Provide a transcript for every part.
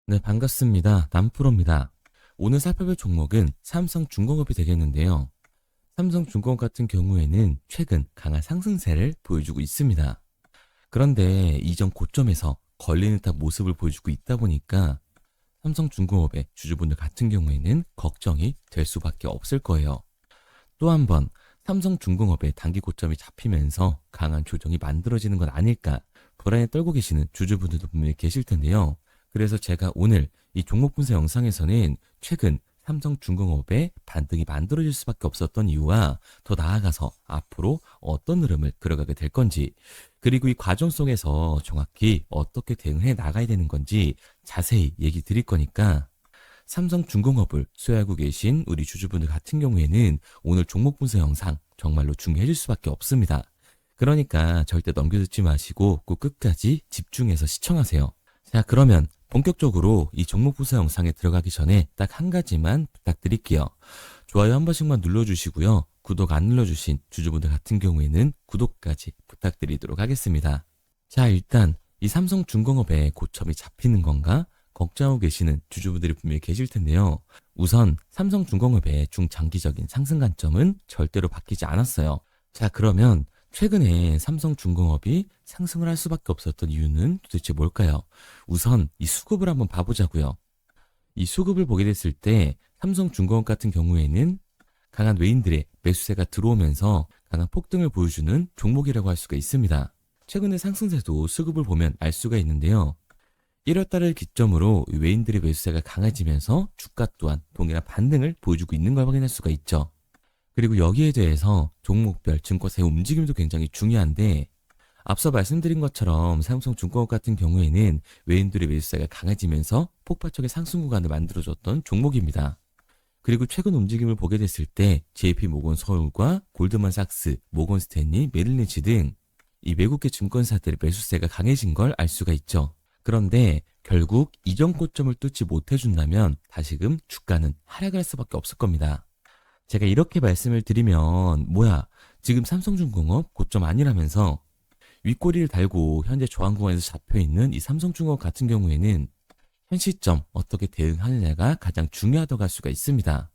네, 반갑습니다. 남프로입니다. 오늘 살펴볼 종목은 삼성중공업이 되겠는데요. 삼성중공업 같은 경우에는 최근 강한 상승세를 보여주고 있습니다. 그런데 이전 고점에서 걸리는 듯한 모습을 보여주고 있다 보니까 삼성중공업의 주주분들 같은 경우에는 걱정이 될 수밖에 없을 거예요. 또 한 번 삼성중공업의 단기 고점이 잡히면서 강한 조정이 만들어지는 건 아닐까 불안에 떨고 계시는 주주분들도 분명히 계실 텐데요. 그래서 제가 오늘 이 종목 분석 영상에서는 최근 삼성중공업의 반등이 만들어질 수밖에 없었던 이유와 더 나아가서 앞으로 어떤 흐름을 그려가게 될 건지, 그리고 이 과정 속에서 정확히 어떻게 대응해 나가야 되는 건지 자세히 얘기 드릴 거니까 삼성중공업을 소유하고 계신 우리 주주분들 같은 경우에는 오늘 종목 분석 영상 정말로 중요해질 수밖에 없습니다. 그러니까 절대 넘겨듣지 마시고 꼭 끝까지 집중해서 시청하세요. 자, 그러면 본격적으로 이 종목 분석 영상에 들어가기 전에 딱 한 가지만 부탁드릴게요. 좋아요 한 번씩만 눌러주시고요. 구독 안 눌러주신 주주분들 같은 경우에는 구독까지 부탁드리도록 하겠습니다. 자, 일단 이 삼성중공업의 고점이 잡히는 건가 걱정하고 계시는 주주분들이 분명히 계실 텐데요. 우선 삼성중공업의 중장기적인 상승 관점은 절대로 바뀌지 않았어요. 자, 그러면 최근에 삼성중공업이 상승을 할 수밖에 없었던 이유는 도대체 뭘까요? 우선 이 수급을 한번 봐보자고요. 이 수급을 보게 됐을 때 삼성중공업 같은 경우에는 강한 외인들의 매수세가 들어오면서 강한 폭등을 보여주는 종목이라고 할 수가 있습니다. 최근의 상승세도 수급을 보면 알 수가 있는데요. 1월달을 기점으로 외인들의 매수세가 강해지면서 주가 또한 동일한 반등을 보여주고 있는 걸 확인할 수가 있죠. 그리고 여기에 대해서 종목별 증권사의 움직임도 굉장히 중요한데, 앞서 말씀드린 것처럼 삼성중공업 같은 경우에는 외인들의 매수세가 강해지면서 폭발적인 상승 구간을 만들어줬던 종목입니다. 그리고 최근 움직임을 보게 됐을 때 JP모건 서울과 골드만삭스, 모건스탠리, 메릴린치 등 이 외국계 증권사들의 매수세가 강해진 걸 알 수가 있죠. 그런데 결국 이전 고점을 뚫지 못해준다면 다시금 주가는 하락을 할 수밖에 없을 겁니다. 제가 이렇게 말씀을 드리면 뭐야, 지금 삼성중공업 고점 아니라면서 윗꼬리를 달고 현재 저항 구간에서 잡혀있는 이 삼성중공업 같은 경우에는 현 시점 어떻게 대응하느냐가 가장 중요하다고 할 수가 있습니다.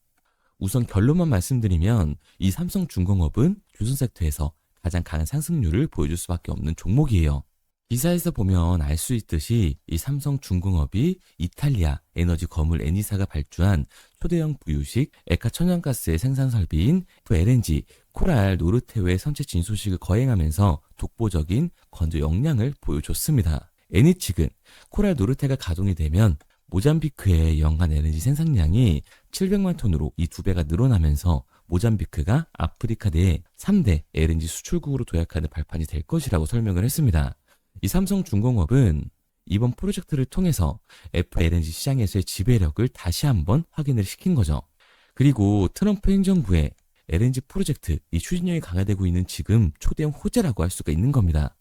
우선 결론만 말씀드리면 이 삼성중공업은 조선 섹터에서 가장 강한 상승률을 보여줄 수밖에 없는 종목이에요. 기사에서 보면 알 수 있듯이 이 삼성중공업이 이탈리아 에너지 거물 에니사가 발주한 초대형 부유식 액화 천연가스의 생산 설비인 FLNG 코랄 노르테우의 선체 진소식을 거행하면서 독보적인 건조 역량을 보여줬습니다. 에니 측은 코랄 노르테가 가동이 되면 모잠비크의 연간 에너지 생산량이 700만 톤으로 이 2배가 늘어나면서 모잠비크가 아프리카 내 3대 LNG 수출국으로 도약하는 발판이 될 것이라고 설명을 했습니다. 이 삼성중공업은 이번 프로젝트를 통해서 FLNG 시장에서의 지배력을 다시 한번 확인을 시킨 거죠. 그리고 트럼프 행정부의 LNG 프로젝트 이 추진력이 강화되고 있는 지금 초대형 호재라고 할 수가 있는 겁니다.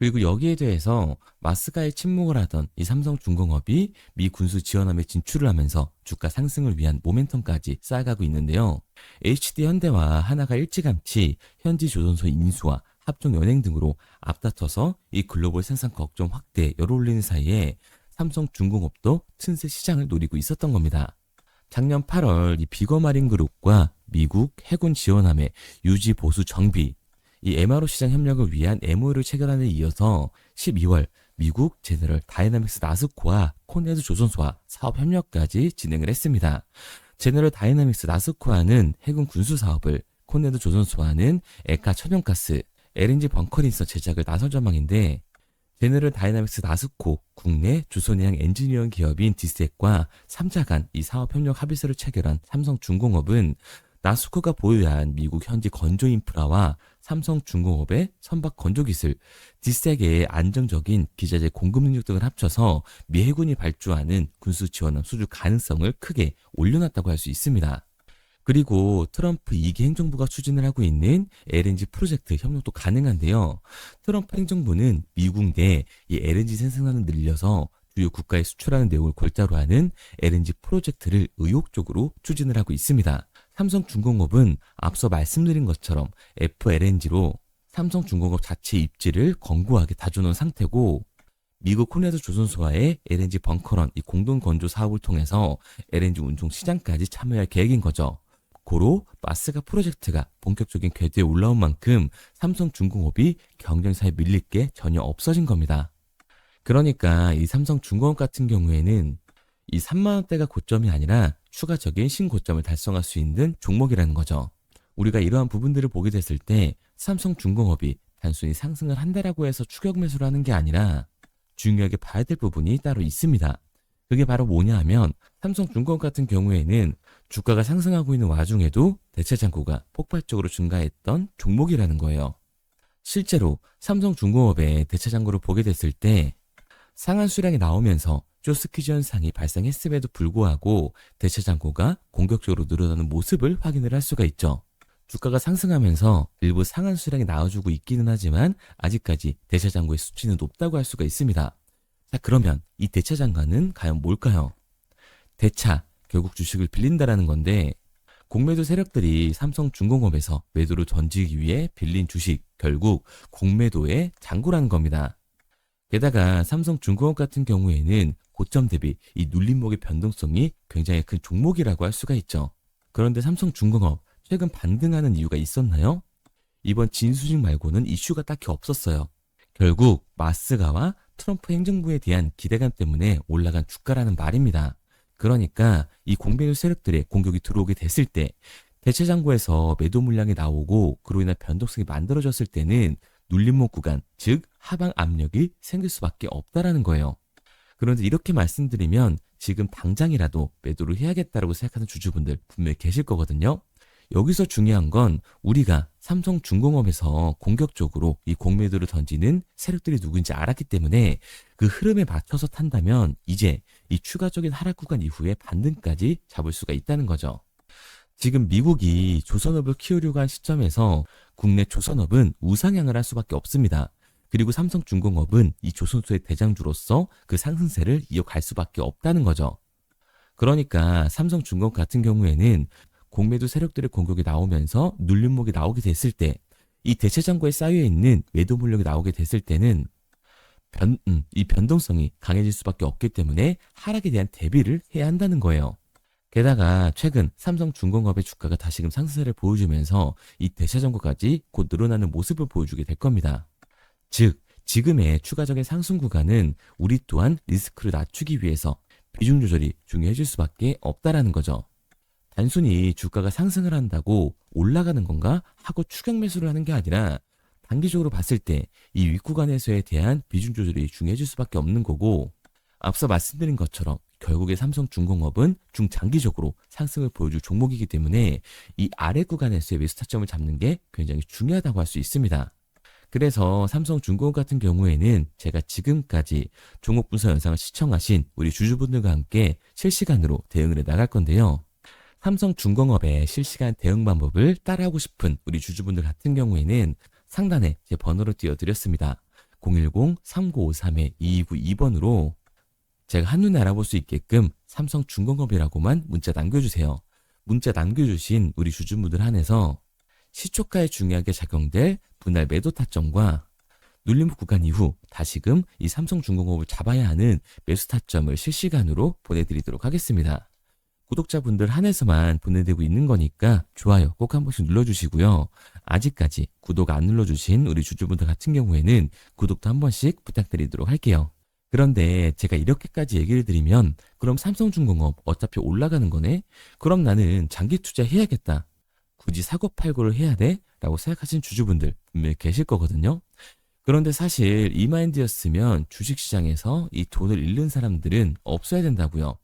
그리고 여기에 대해서 마스가에 침묵을 하던 이 삼성중공업이 미 군수 지원함에 진출을 하면서 주가 상승을 위한 모멘텀까지 쌓아가고 있는데요. HD 현대와 하나가 일찌감치 현지 조선소 인수와 합종 연행 등으로 앞다퉈서 이 글로벌 생산 걱정 확대에 열올리는 사이에 삼성중공업도 틈새 시장을 노리고 있었던 겁니다. 작년 8월 이 비거마린 그룹과 미국 해군 지원함의 유지 보수 정비, 이 MRO 시장 협력을 위한 MOU를 체결한 데 이어서 12월 미국 제너럴 다이나믹스 나스코와 코네드 조선소와 사업 협력까지 진행을 했습니다. 제너럴 다이나믹스 나스코와는 해군 군수 사업을, 코네드 조선소와는 액화 천연가스, LNG 벙커링서 제작을 나설 전망인데, 제너럴 다이나믹스 나스코 국내 주소내양 엔지니어링 기업인 디스텍과 3자 간 이 사업 협력 합의서를 체결한 삼성중공업은 나스코가 보유한 미국 현지 건조 인프라와 삼성중공업의 선박 건조 기술, 디스텍의 안정적인 기자재 공급 능력 등을 합쳐서 미 해군이 발주하는 군수 지원함 수주 가능성을 크게 올려놨다고 할 수 있습니다. 그리고 트럼프 2기 행정부가 추진을 하고 있는 LNG 프로젝트 협력도 가능한데요. 트럼프 행정부는 미국 내 이 LNG 생산량을 늘려서 주요 국가에 수출하는 내용을 골자로 하는 LNG 프로젝트를 의욕적으로 추진을 하고 있습니다. 삼성중공업은 앞서 말씀드린 것처럼 FLNG로 삼성중공업 자체 입지를 견고하게 다져놓은 상태고, 미국 코네드 조선소와의 LNG 벙커런 이 공동 건조 사업을 통해서 LNG 운송 시장까지 참여할 계획인 거죠. 고로 마스가 프로젝트가 본격적인 궤도에 올라온 만큼 삼성중공업이 경쟁사에 밀릴 게 전혀 없어진 겁니다. 그러니까 이 삼성중공업 같은 경우에는 이 3만 원대가 고점이 아니라 추가적인 신고점을 달성할 수 있는 종목이라는 거죠. 우리가 이러한 부분들을 보게 됐을 때 삼성중공업이 단순히 상승을 한다라고 해서 추격 매수를 하는 게 아니라 중요하게 봐야 될 부분이 따로 있습니다. 그게 바로 뭐냐 하면 삼성중공업 같은 경우에는 주가가 상승하고 있는 와중에도 대체장고가 폭발적으로 증가했던 종목이라는 거예요. 실제로 삼성중공업의 대체장고를 보게 됐을 때 상한 수량이 나오면서 쇼스퀴즈 현상이 발생했음에도 불구하고 대체장고가 공격적으로 늘어나는 모습을 확인을 할 수가 있죠. 주가가 상승하면서 일부 상한 수량이 나와주고 있기는 하지만 아직까지 대체장고의 수치는 높다고 할 수가 있습니다. 자, 그러면 이 대차장가는 과연 뭘까요? 대차, 결국 주식을 빌린다라는 건데 공매도 세력들이 삼성중공업에서 매도를 던지기 위해 빌린 주식, 결국 공매도의 장고라는 겁니다. 게다가 삼성중공업 같은 경우에는 고점 대비 이 눌림목의 변동성이 굉장히 큰 종목이라고 할 수가 있죠. 그런데 삼성중공업 최근 반등하는 이유가 있었나요? 이번 진수직 말고는 이슈가 딱히 없었어요. 결국 마스가와 트럼프 행정부에 대한 기대감 때문에 올라간 주가라는 말입니다. 그러니까 이 공매도 세력들의 공격이 들어오게 됐을 때 대체장고에서 매도 물량이 나오고 그로 인한 변동성이 만들어졌을 때는 눌림목 구간, 즉 하방 압력이 생길 수밖에 없다라는 거예요. 그런데 이렇게 말씀드리면 지금 당장이라도 매도를 해야겠다라고 생각하는 주주분들 분명히 계실 거거든요. 여기서 중요한 건 우리가 삼성중공업에서 공격적으로 이 공매도를 던지는 세력들이 누구인지 알았기 때문에 그 흐름에 맞춰서 탄다면 이제 이 추가적인 하락 구간 이후에 반등까지 잡을 수가 있다는 거죠. 지금 미국이 조선업을 키우려고 한 시점에서 국내 조선업은 우상향을 할 수밖에 없습니다. 그리고 삼성중공업은 이 조선소의 대장주로서 그 상승세를 이어갈 수밖에 없다는 거죠. 그러니까 삼성중공업 같은 경우에는 공매도 세력들의 공격이 나오면서 눌림목이 나오게 됐을 때 이 대체장고에 쌓여있는 매도 물량이 나오게 됐을 때는 이 변동성이 강해질 수밖에 없기 때문에 하락에 대한 대비를 해야 한다는 거예요. 게다가 최근 삼성중공업의 주가가 다시금 상승세를 보여주면서 이 대체장고까지 곧 늘어나는 모습을 보여주게 될 겁니다. 즉 지금의 추가적인 상승 구간은 우리 또한 리스크를 낮추기 위해서 비중 조절이 중요해질 수밖에 없다라는 거죠. 단순히 주가가 상승을 한다고 올라가는 건가 하고 추격 매수를 하는 게 아니라 단기적으로 봤을 때 이 윗구간에서에 대한 비중 조절이 중요해질 수밖에 없는 거고 앞서 말씀드린 것처럼 결국에 삼성중공업은 중장기적으로 상승을 보여줄 종목이기 때문에 이 아래 구간에서의 매수 타점을 잡는 게 굉장히 중요하다고 할 수 있습니다. 그래서 삼성중공업 같은 경우에는 제가 지금까지 종목 분석 영상을 시청하신 우리 주주분들과 함께 실시간으로 대응을 해 나갈 건데요. 삼성중공업의 실시간 대응 방법을 따라하고 싶은 우리 주주분들 같은 경우에는 상단에 제 번호를 띄워드렸습니다. 010-3953-2292번으로 제가 한눈에 알아볼 수 있게끔 삼성중공업이라고만 문자 남겨주세요. 문자 남겨주신 우리 주주분들 한해서 시초가에 중요하게 작용될 분할 매도 타점과 눌림목 구간 이후 다시금 이 삼성중공업을 잡아야 하는 매수 타점을 실시간으로 보내드리도록 하겠습니다. 구독자분들 한해서만 보내드리고 있는 거니까 좋아요 꼭 한 번씩 눌러주시고요. 아직까지 구독 안 눌러주신 우리 주주분들 같은 경우에는 구독도 한 번씩 부탁드리도록 할게요. 그런데 제가 이렇게까지 얘기를 드리면 그럼 삼성중공업 어차피 올라가는 거네? 그럼 나는 장기 투자해야겠다. 굳이 사고팔고를 해야 돼? 라고 생각하시는 주주분들 분명히 계실 거거든요. 그런데 사실 이 마인드였으면 주식시장에서 이 돈을 잃는 사람들은 없어야 된다고요.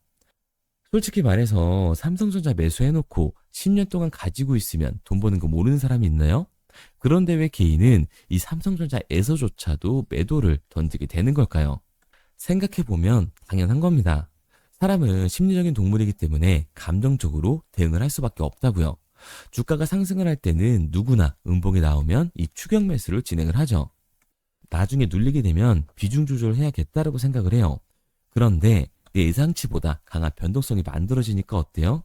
솔직히 말해서 삼성전자 매수해놓고 10년 동안 가지고 있으면 돈 버는 거 모르는 사람이 있나요? 그런데 왜 개인은 이 삼성전자에서조차도 매도를 던지게 되는 걸까요? 생각해보면 당연한 겁니다. 사람은 심리적인 동물이기 때문에 감정적으로 대응을 할 수밖에 없다고요. 주가가 상승을 할 때는 누구나 음봉이 나오면 이 추격 매수를 진행을 하죠. 나중에 눌리게 되면 비중 조절을 해야겠다라고 생각을 해요. 그런데 내 예상치보다 강한 변동성이 만들어지니까 어때요?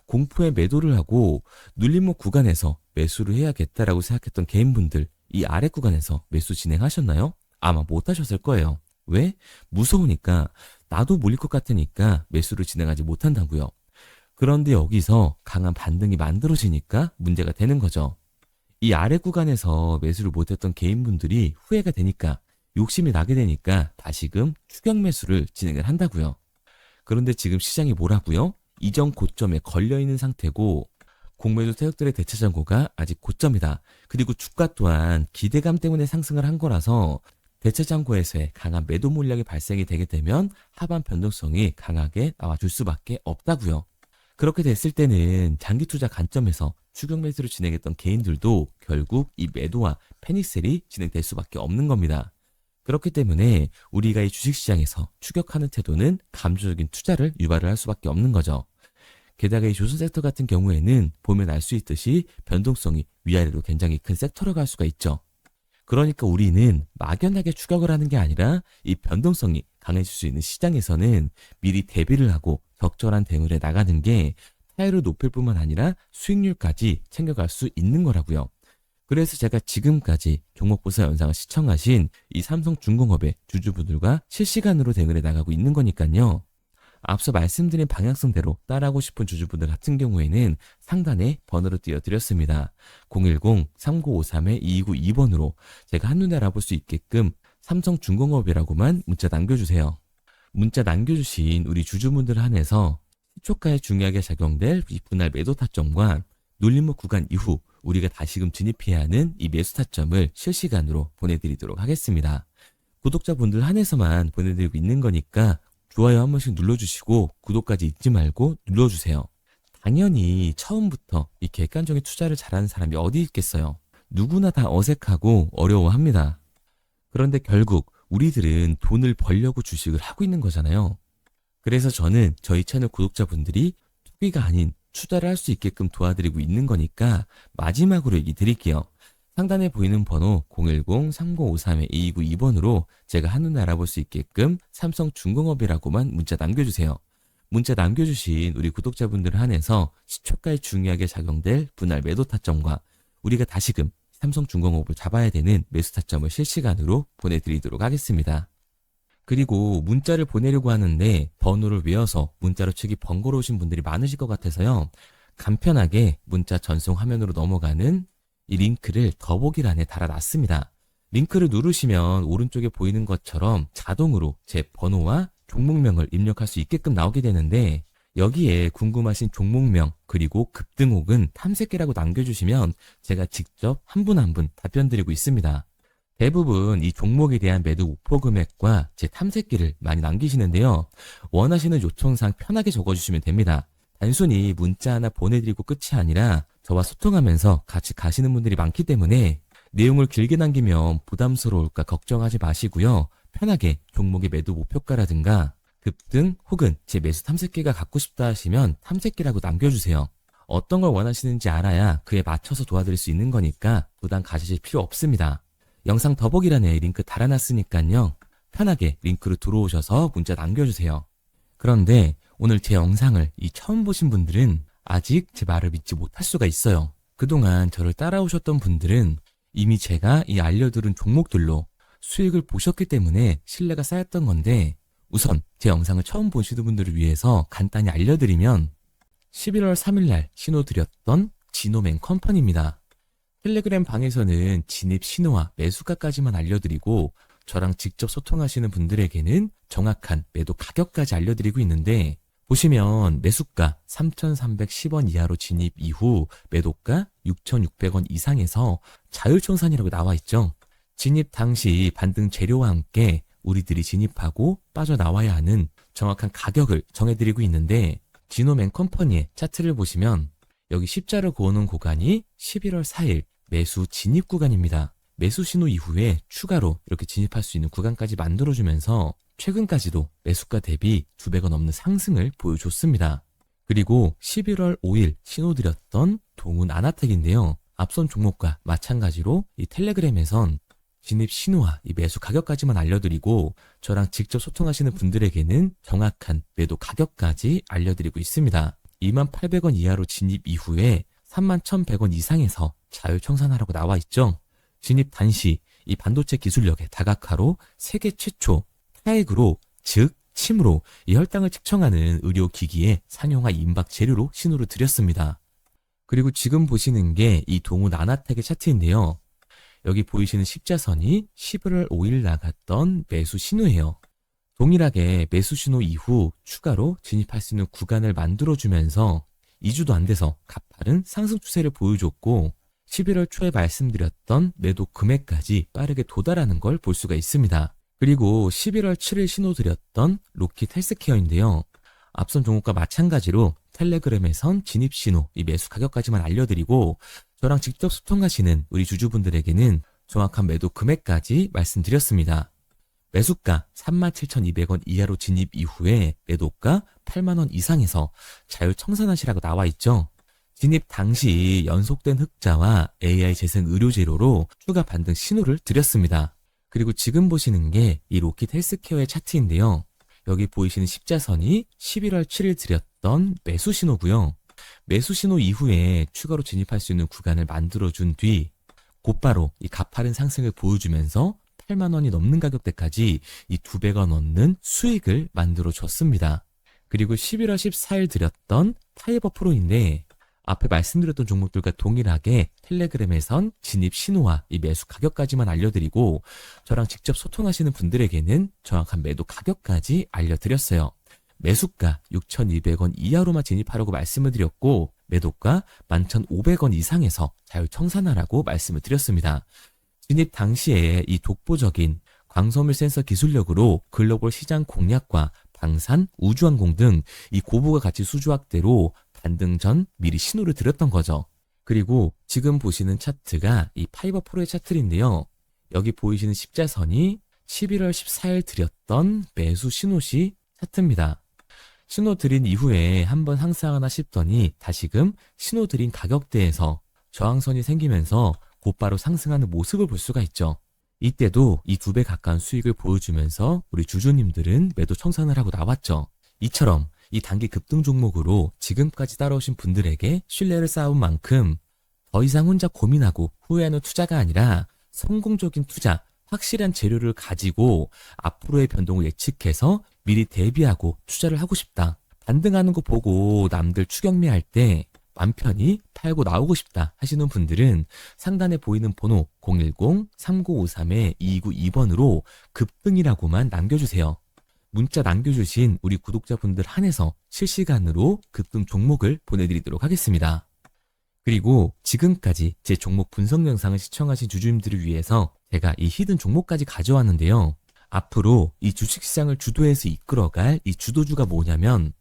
공포에 매도를 하고 눌림목 구간에서 매수를 해야겠다라고 생각했던 개인분들 이 아래 구간에서 매수 진행하셨나요? 아마 못 하셨을 거예요. 왜? 무서우니까, 나도 몰릴 것 같으니까 매수를 진행하지 못한다고요. 그런데 여기서 강한 반등이 만들어지니까 문제가 되는 거죠. 이 아래 구간에서 매수를 못했던 개인분들이 후회가 되니까, 욕심이 나게 되니까 다시금 추격 매수를 진행을 한다고요. 그런데 지금 시장이 뭐라고요? 이전 고점에 걸려있는 상태고, 공매도 세력들의 대체 잔고가 아직 고점이다. 그리고 주가 또한 기대감 때문에 상승을 한 거라서 대체 잔고에서의 강한 매도 물량이 발생이 되게 되면 하반 변동성이 강하게 나와줄 수밖에 없다고요. 그렇게 됐을 때는 장기 투자 관점에서 추격 매수를 진행했던 개인들도 결국 이 매도와 패닉셀이 진행될 수밖에 없는 겁니다. 그렇기 때문에 우리가 이 주식시장에서 추격하는 태도는 감소적인 투자를 유발을 할 수밖에 없는 거죠. 게다가 이 조선 섹터 같은 경우에는 보면 알 수 있듯이 변동성이 위아래로 굉장히 큰 섹터로 갈 수가 있죠. 그러니까 우리는 막연하게 추격을 하는 게 아니라 이 변동성이 강해질 수 있는 시장에서는 미리 대비를 하고 적절한 대응을 해 나가는 게 타율을 높일 뿐만 아니라 수익률까지 챙겨갈 수 있는 거라고요. 그래서 제가 지금까지 종목보사 영상을 시청하신 이 삼성중공업의 주주분들과 실시간으로 대응을 해 나가고 있는 거니까요. 앞서 말씀드린 방향성대로 따라하고 싶은 주주분들 같은 경우에는 상단에 번호를 띄워드렸습니다. 010-3953-2292번으로 제가 한눈에 알아볼 수 있게끔 삼성중공업이라고만 문자 남겨주세요. 문자 남겨주신 우리 주주분들 한해서 시초가에 중요하게 작용될 이 분할 매도 타점과 눌림목 구간 이후 우리가 다시금 진입해야 하는 이 매수 타점을 실시간으로 보내드리도록 하겠습니다. 구독자분들 한해서만 보내드리고 있는 거니까 좋아요 한 번씩 눌러주시고 구독까지 잊지 말고 눌러주세요. 당연히 처음부터 이 객관적인 투자를 잘하는 사람이 어디 있겠어요. 누구나 다 어색하고 어려워합니다. 그런데 결국 우리들은 돈을 벌려고 주식을 하고 있는 거잖아요. 그래서 저는 저희 채널 구독자분들이 투기가 아닌 투자를 할 수 있게끔 도와드리고 있는 거니까 마지막으로 얘기 드릴게요. 상단에 보이는 번호 010-3953-2292번으로 제가 한눈에 알아볼 수 있게끔 삼성중공업이라고만 문자 남겨주세요. 문자 남겨주신 우리 구독자분들을 한해서 시초가에 중요하게 작용될 분할 매도 타점과 우리가 다시금 삼성중공업을 잡아야 되는 매수 타점을 실시간으로 보내드리도록 하겠습니다. 그리고 문자를 보내려고 하는데 번호를 외워서 문자로 치기 번거로우신 분들이 많으실 것 같아서요. 간편하게 문자 전송 화면으로 넘어가는 이 링크를 더보기란에 달아놨습니다. 링크를 누르시면 오른쪽에 보이는 것처럼 자동으로 제 번호와 종목명을 입력할 수 있게끔 나오게 되는데 여기에 궁금하신 종목명 그리고 급등 혹은 탐색기라고 남겨주시면 제가 직접 한 분 한 분 답변 드리고 있습니다. 대부분 이 종목에 대한 매도 목표 금액과 제 탐색기를 많이 남기시는데요. 원하시는 요청사항 편하게 적어주시면 됩니다. 단순히 문자 하나 보내드리고 끝이 아니라 저와 소통하면서 같이 가시는 분들이 많기 때문에 내용을 길게 남기면 부담스러울까 걱정하지 마시고요. 편하게 종목의 매도 목표가라든가 급등 혹은 제 매수 탐색기가 갖고 싶다 하시면 탐색기라고 남겨주세요. 어떤 걸 원하시는지 알아야 그에 맞춰서 도와드릴 수 있는 거니까 부담 가지실 필요 없습니다. 영상 더보기란에 링크 달아놨으니까요. 편하게 링크로 들어오셔서 문자 남겨주세요. 그런데 오늘 제 영상을 처음 보신 분들은 아직 제 말을 믿지 못할 수가 있어요. 그동안 저를 따라오셨던 분들은 이미 제가 이 알려드린 종목들로 수익을 보셨기 때문에 신뢰가 쌓였던 건데 우선 제 영상을 처음 보시는 분들을 위해서 간단히 알려드리면 11월 3일날 신호드렸던 지노맨 컴퍼니입니다. 텔레그램 방에서는 진입 신호와 매수가까지만 알려드리고 저랑 직접 소통하시는 분들에게는 정확한 매도 가격까지 알려드리고 있는데 보시면 매수가 3,310원 이하로 진입 이후 매도가 6,600원 이상에서 자율청산이라고 나와 있죠. 진입 당시 반등 재료와 함께 우리들이 진입하고 빠져나와야 하는 정확한 가격을 정해드리고 있는데 지노맨 컴퍼니의 차트를 보시면 여기 십자를 그어놓은 구간이 11월 4일 매수 진입 구간입니다. 매수 신호 이후에 추가로 이렇게 진입할 수 있는 구간까지 만들어주면서 최근까지도 매수가 대비 2배가 넘는 상승을 보여줬습니다. 그리고 11월 5일 신호드렸던 동훈 아나텍인데요. 앞선 종목과 마찬가지로 이 텔레그램에선 진입 신호와 이 매수 가격까지만 알려드리고 저랑 직접 소통하시는 분들에게는 정확한 매도 가격까지 알려드리고 있습니다. 28,000원 이하로 진입 이후에 31,100원 이상에서 자율청산하라고 나와 있죠. 진입 단시 이 반도체 기술력의 다각화로 세계 최초 차액으로, 즉 침으로 이 혈당을 측정하는 의료기기에 상용화 임박 재료로 신호를 드렸습니다. 그리고 지금 보시는 게 이 동우 나나텍의 차트인데요. 여기 보이시는 십자선이 11월 5일 나갔던 매수 신호예요. 동일하게 매수 신호 이후 추가로 진입할 수 있는 구간을 만들어주면서 2주도 안 돼서 가파른 상승 추세를 보여줬고 11월 초에 말씀드렸던 매도 금액까지 빠르게 도달하는 걸 볼 수가 있습니다. 그리고 11월 7일 신호 드렸던 로킷 헬스케어인데요. 앞선 종목과 마찬가지로 텔레그램에선 진입 신호, 이 매수 가격까지만 알려드리고 저랑 직접 소통하시는 우리 주주분들에게는 정확한 매도 금액까지 말씀드렸습니다. 매수가 37,200원 이하로 진입 이후에 매도가 8만원 이상에서 자율 청산하시라고 나와 있죠. 진입 당시 연속된 흑자와 AI 재생 의료 재료로 추가 반등 신호를 드렸습니다. 그리고 지금 보시는 게 이 로킷 헬스케어의 차트인데요. 여기 보이시는 십자선이 11월 7일 드렸던 매수 신호고요. 매수 신호 이후에 추가로 진입할 수 있는 구간을 만들어준 뒤 곧바로 이 가파른 상승을 보여주면서 8만 원이 넘는 가격대까지 이 2배가 넘는 수익을 만들어 줬습니다. 그리고 11월 14일 드렸던 파이버 프로인데 앞에 말씀드렸던 종목들과 동일하게 텔레그램에선 진입 신호와 이 매수 가격까지만 알려드리고 저랑 직접 소통하시는 분들에게는 정확한 매도 가격까지 알려드렸어요. 매수가 6,200원 이하로만 진입하라고 말씀을 드렸고 매도가 11,500원 이상에서 자율 청산하라고 말씀을 드렸습니다. 진입 당시에 이 독보적인 광섬유 센서 기술력으로 글로벌 시장 공략과 방산, 우주항공 등 이 고부가 가치 수주 확대로 반등 전 미리 신호를 드렸던 거죠. 그리고 지금 보시는 차트가 이 파이버 프로의 차트인데요. 여기 보이시는 십자선이 11월 14일 드렸던 매수 신호시 차트입니다. 신호 드린 이후에 한번 상승하나 싶더니 다시금 신호 드린 가격대에서 저항선이 생기면서 곧바로 상승하는 모습을 볼 수가 있죠. 이때도 이 2배 가까운 수익을 보여주면서 우리 주주님들은 매도 청산을 하고 나왔죠. 이처럼 이 단기 급등 종목으로 지금까지 따라오신 분들에게 신뢰를 쌓은 만큼 더 이상 혼자 고민하고 후회하는 투자가 아니라 성공적인 투자, 확실한 재료를 가지고 앞으로의 변동을 예측해서 미리 대비하고 투자를 하고 싶다. 반등하는 거 보고 남들 추격매할 때 맘 편히 팔고 나오고 싶다 하시는 분들은 상단에 보이는 번호 010-3953-2292번으로 급등이라고만 남겨주세요. 문자 남겨주신 우리 구독자분들 한해서 실시간으로 급등 종목을 보내드리도록 하겠습니다. 그리고 지금까지 제 종목 분석 영상을 시청하신 주주님들을 위해서 제가 이 히든 종목까지 가져왔는데요. 앞으로 이 주식시장을 주도해서 이끌어갈 이 주도주가 뭐냐면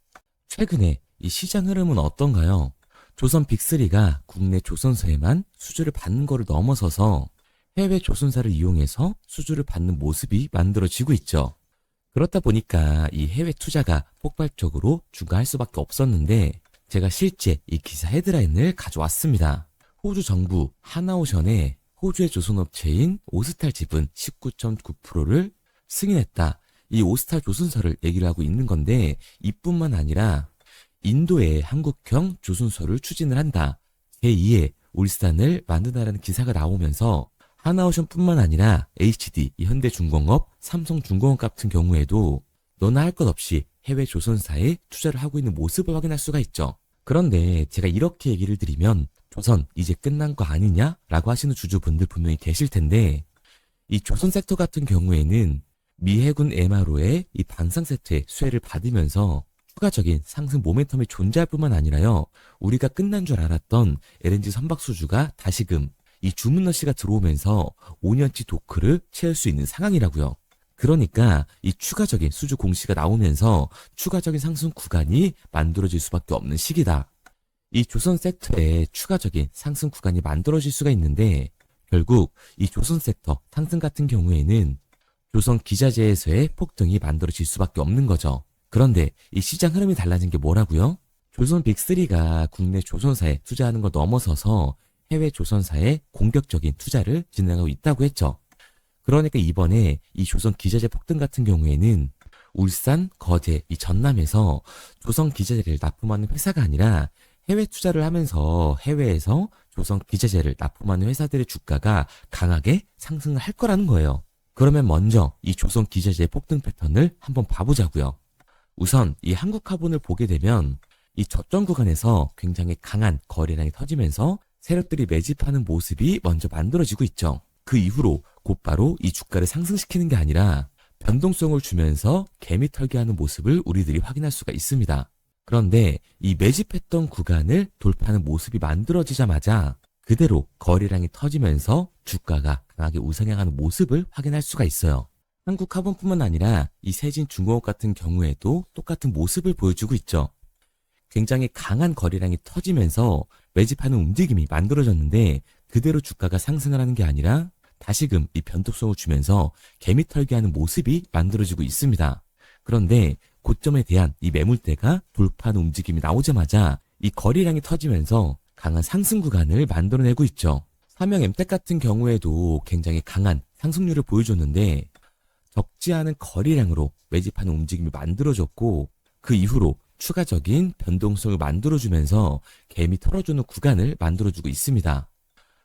최근에 이 시장 흐름은 어떤가요? 조선 빅3가 국내 조선사에만 수주를 받는 거를 넘어서서 해외 조선사를 이용해서 수주를 받는 모습이 만들어지고 있죠. 그렇다 보니까 이 해외 투자가 폭발적으로 증가할 수밖에 없었는데 제가 실제 이 기사 헤드라인을 가져왔습니다. 호주 정부 하나오션에 호주의 조선업체인 오스탈 지분 19.9%를 승인했다. 이 오스탈 조선사를 얘기를 하고 있는 건데 이뿐만 아니라 인도에 한국형 조선소를 추진을 한다. 제2의 울산을 만든다라는 기사가 나오면서 하나오션뿐만 아니라 HD, 현대중공업, 삼성중공업 같은 경우에도 너나 할 것 없이 해외 조선사에 투자를 하고 있는 모습을 확인할 수가 있죠. 그런데 제가 이렇게 얘기를 드리면 조선 이제 끝난 거 아니냐라고 하시는 주주분들 분명히 계실 텐데 이 조선 섹터 같은 경우에는 미 해군 MRO의 이 방산 세트의 수혜를 받으면서 추가적인 상승 모멘텀이 존재할 뿐만 아니라요. 우리가 끝난 줄 알았던 LNG 선박 수주가 다시금 이 주문러시가 들어오면서 5년치 도크를 채울 수 있는 상황이라고요. 그러니까 이 추가적인 수주 공시가 나오면서 추가적인 상승 구간이 만들어질 수밖에 없는 시기다. 이 조선 섹터에 추가적인 상승 구간이 만들어질 수가 있는데 결국 이 조선 섹터 상승 같은 경우에는 조선 기자재에서의 폭등이 만들어질 수밖에 없는 거죠. 그런데 이 시장 흐름이 달라진 게 뭐라고요? 조선 빅3가 국내 조선사에 투자하는 걸 넘어서서 해외 조선사에 공격적인 투자를 진행하고 있다고 했죠. 그러니까 이번에 이 조선 기자재 폭등 같은 경우에는 울산, 거제, 이 전남에서 조선 기자재를 납품하는 회사가 아니라 해외 투자를 하면서 해외에서 조선 기자재를 납품하는 회사들의 주가가 강하게 상승을 할 거라는 거예요. 그러면 먼저 이 조선 기자재의 폭등 패턴을 한번 봐보자고요. 우선 이 한국화본을 보게 되면 이 저점 구간에서 굉장히 강한 거래량이 터지면서 세력들이 매집하는 모습이 먼저 만들어지고 있죠. 그 이후로 곧바로 이 주가를 상승시키는 게 아니라 변동성을 주면서 개미 털기하는 모습을 우리들이 확인할 수가 있습니다. 그런데 이 매집했던 구간을 돌파하는 모습이 만들어지자마자 그대로 거래량이 터지면서 주가가 강하게 우상향하는 모습을 확인할 수가 있어요. 한국화본뿐만 아니라 이 세진중공업 같은 경우에도 똑같은 모습을 보여주고 있죠. 굉장히 강한 거래량이 터지면서 매집하는 움직임이 만들어졌는데 그대로 주가가 상승을 하는 게 아니라 다시금 이 변동성을 주면서 개미 털기하는 모습이 만들어지고 있습니다. 그런데 고점에 대한 이 매물대가 돌파하는 움직임이 나오자마자 이 거래량이 터지면서 강한 상승 구간을 만들어내고 있죠. 삼형 엠텍 같은 경우에도 굉장히 강한 상승률을 보여줬는데 적지 않은 거래량으로 매집하는 움직임이 만들어졌고 그 이후로 추가적인 변동성을 만들어주면서 개미 털어주는 구간을 만들어주고 있습니다.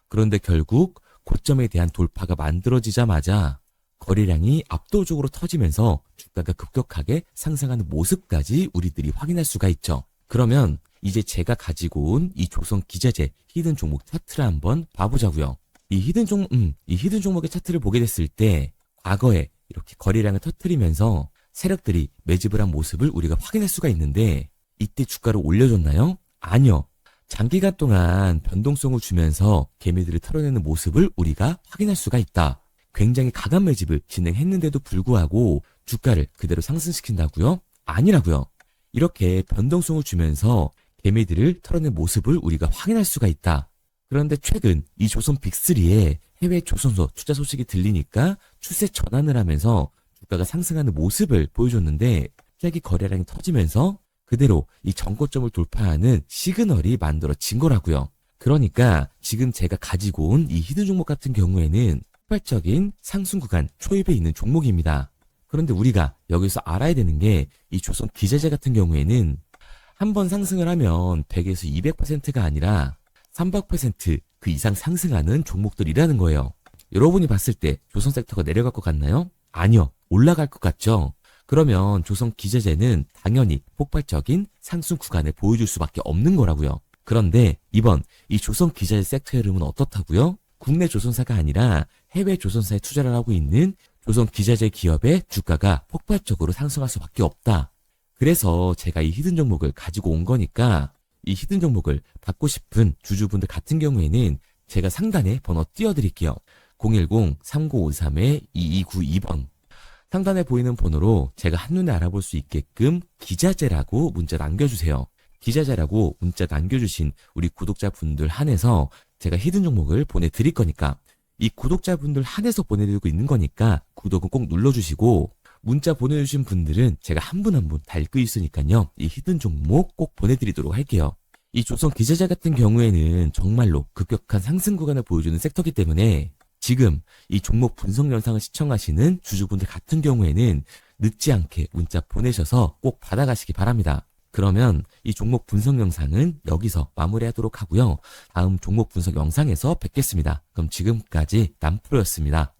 그런데 결국 고점에 대한 돌파가 만들어지자마자 거래량이 압도적으로 터지면서 주가가 급격하게 상승하는 모습까지 우리들이 확인할 수가 있죠. 그러면 이제 제가 가지고 온 이 조선 기자재 히든 종목 차트를 한번 봐보자고요. 이 히든 종목의 차트를 보게 됐을 때 과거에 이렇게 거래량을 터뜨리면서 세력들이 매집을 한 모습을 우리가 확인할 수가 있는데 이때 주가를 올려줬나요? 아니요. 장기간 동안 변동성을 주면서 개미들을 털어내는 모습을 우리가 확인할 수가 있다. 굉장히 강한 매집을 진행했는데도 불구하고 주가를 그대로 상승시킨다고요? 아니라고요. 이렇게 변동성을 주면서 개미들을 털어낸 모습을 우리가 확인할 수가 있다. 그런데 최근 이 조선 빅3의 해외 조선소 투자 소식이 들리니까 추세 전환을 하면서 주가가 상승하는 모습을 보여줬는데 갑자기 거래량이 터지면서 그대로 이 전고점을 돌파하는 시그널이 만들어진 거라고요. 그러니까 지금 제가 가지고 온 이 히든 종목 같은 경우에는 폭발적인 상승 구간 초입에 있는 종목입니다. 그런데 우리가 여기서 알아야 되는 게 이 조선 기자재 같은 경우에는 한번 상승을 하면 100에서 200%가 아니라 300% 그 이상 상승하는 종목들이라는 거예요. 여러분이 봤을 때 조선 섹터가 내려갈 것 같나요? 아니요. 올라갈 것 같죠? 그러면 조선 기자재는 당연히 폭발적인 상승 구간을 보여줄 수밖에 없는 거라고요. 그런데 이번 이 조선 기자재 섹터의 흐름은 어떻다고요? 국내 조선사가 아니라 해외 조선사에 투자를 하고 있는 조선 기자재 기업의 주가가 폭발적으로 상승할 수밖에 없다. 그래서 제가 이 히든 종목을 가지고 온 거니까 이 히든 종목을 받고 싶은 주주분들 같은 경우에는 제가 상단에 번호 띄워드릴게요. 010-3953-2292번. 상단에 보이는 번호로 제가 한눈에 알아볼 수 있게끔 기자재라고 문자 남겨주세요. 기자재라고 문자 남겨주신 우리 구독자분들 한해서 제가 히든 종목을 보내드릴 거니까 이 구독자분들 한해서 보내드리고 있는 거니까 구독은 꼭 눌러주시고 문자 보내주신 분들은 제가 한 분 한 분 다 읽고 있으니까요. 이 히든 종목 꼭 보내드리도록 할게요. 이 조선 기자재 같은 경우에는 정말로 급격한 상승 구간을 보여주는 섹터이기 때문에 지금 이 종목 분석 영상을 시청하시는 주주분들 같은 경우에는 늦지 않게 문자 보내셔서 꼭 받아가시기 바랍니다. 그러면 이 종목 분석 영상은 여기서 마무리하도록 하고요. 다음 종목 분석 영상에서 뵙겠습니다. 그럼 지금까지 남프로였습니다.